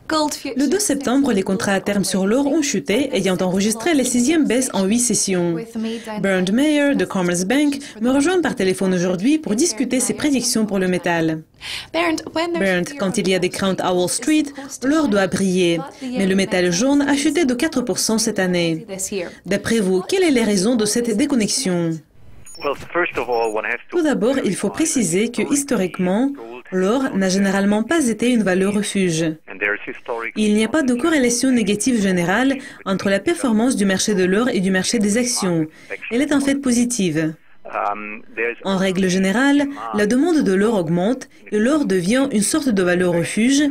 Le 2 septembre, les contrats à terme sur l'or ont chuté, ayant enregistré la 6e baisse en 8 sessions. Bernd Meyer de Commerce Bank me rejoint par téléphone aujourd'hui pour discuter ses prédictions pour le métal. Bernd, quand il y a des craintes à Wall Street, l'or doit briller, mais le métal jaune a chuté de 4% cette année. D'après vous, quelles sont les raisons de cette déconnexion? Tout d'abord, il faut préciser que, historiquement, l'or n'a généralement pas été une valeur refuge. Il n'y a pas de corrélation négative générale entre la performance du marché de l'or et du marché des actions. Elle est en fait positive. En règle générale, la demande de l'or augmente et l'or devient une sorte de valeur refuge,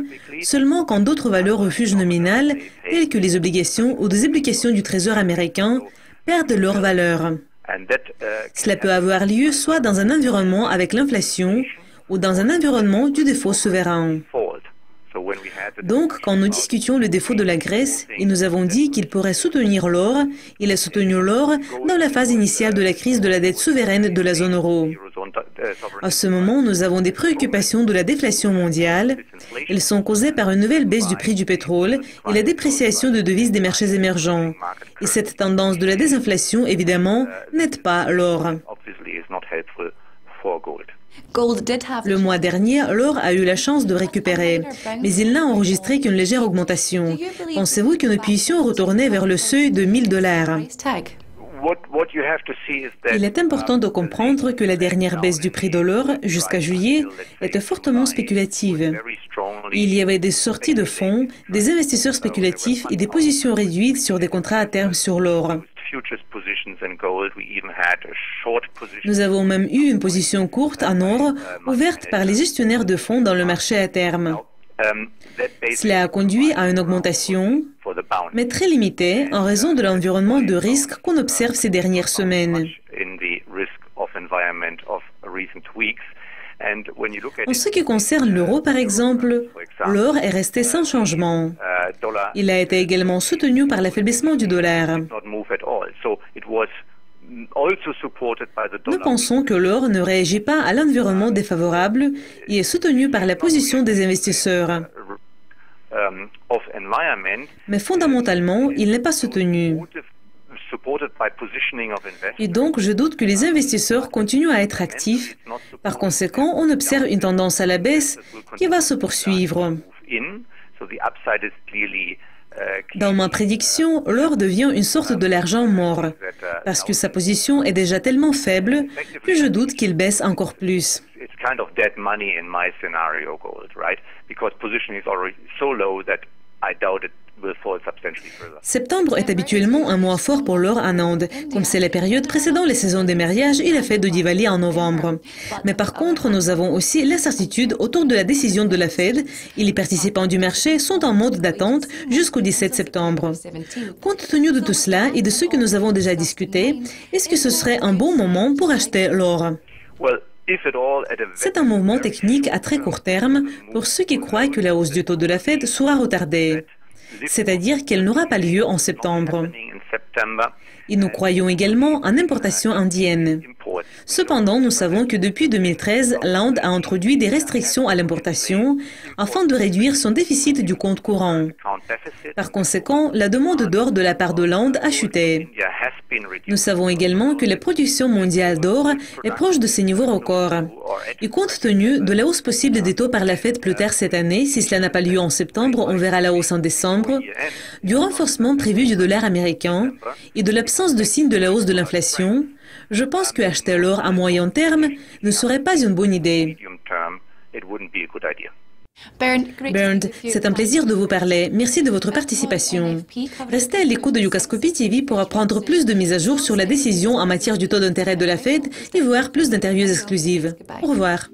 seulement quand d'autres valeurs refuges nominales, telles que les obligations ou des obligations du Trésor américain, perdent leur valeur. Cela peut avoir lieu soit dans un environnement avec l'inflation ou dans un environnement du défaut souverain. Donc, quand nous discutions le défaut de la Grèce et nous avons dit qu'il pourrait soutenir l'or, il a soutenu l'or dans la phase initiale de la crise de la dette souveraine de la zone euro. À ce moment, nous avons des préoccupations de la déflation mondiale. Elles sont causées par une nouvelle baisse du prix du pétrole et la dépréciation de devises des marchés émergents. Et cette tendance de la désinflation, évidemment, n'aide pas l'or. Le mois dernier, l'or a eu la chance de récupérer, mais il n'a enregistré qu'une légère augmentation. Pensez-vous que nous puissions retourner vers le seuil de $1000? Il est important de comprendre que la dernière baisse du prix de l'or, jusqu'à juillet, était fortement spéculative. Il y avait des sorties de fonds, des investisseurs spéculatifs et des positions réduites sur des contrats à terme sur l'or. Nous avons même eu une position courte en or ouverte par les gestionnaires de fonds dans le marché à terme. Cela a conduit à une augmentation, mais très limitée en raison de l'environnement de risque qu'on observe ces dernières semaines. En ce qui concerne l'euro, par exemple, l'or est resté sans changement. Il a été également soutenu par l'affaiblissement du dollar. Nous pensons que l'or ne réagit pas à l'environnement défavorable et est soutenu par la position des investisseurs. Mais fondamentalement, il n'est pas soutenu. Et donc, je doute que les investisseurs continuent à être actifs. Par conséquent, on observe une tendance à la baisse qui va se poursuivre. Dans ma prédiction, l'or devient une sorte de l'argent mort, parce que sa position est déjà tellement faible que je doute qu'il baisse encore plus. Septembre est habituellement un mois fort pour l'or en Inde. Comme c'est la période précédant les saisons des mariages et la fête de Diwali en novembre. Mais par contre, nous avons aussi l'incertitude autour de la décision de la Fed et les participants du marché sont en mode d'attente jusqu'au 17 septembre. Compte tenu de tout cela et de ce que nous avons déjà discuté, est-ce que ce serait un bon moment pour acheter l'or? C'est un mouvement technique à très court terme pour ceux qui croient que la hausse du taux de la Fed sera retardée. C'est-à-dire qu'elle n'aura pas lieu en septembre. Et nous croyons également en importation indienne. Cependant, nous savons que depuis 2013, l'Inde a introduit des restrictions à l'importation afin de réduire son déficit du compte courant. Par conséquent, la demande d'or de la part de l'Inde a chuté. Nous savons également que la production mondiale d'or est proche de ses niveaux records. Et compte tenu de la hausse possible des taux par la Fed plus tard cette année, si cela n'a pas lieu en septembre, on verra la hausse en décembre, du renforcement prévu du dollar américain et de l'absence de signes de la hausse de l'inflation, je pense que acheter l'or à moyen terme ne serait pas une bonne idée. Bernd, c'est un plaisir de vous parler. Merci de votre participation. Restez à l'écoute de Yucascopy TV pour apprendre plus de mises à jour sur la décision en matière du taux d'intérêt de la Fed et voir plus d'interviews exclusives. Au revoir.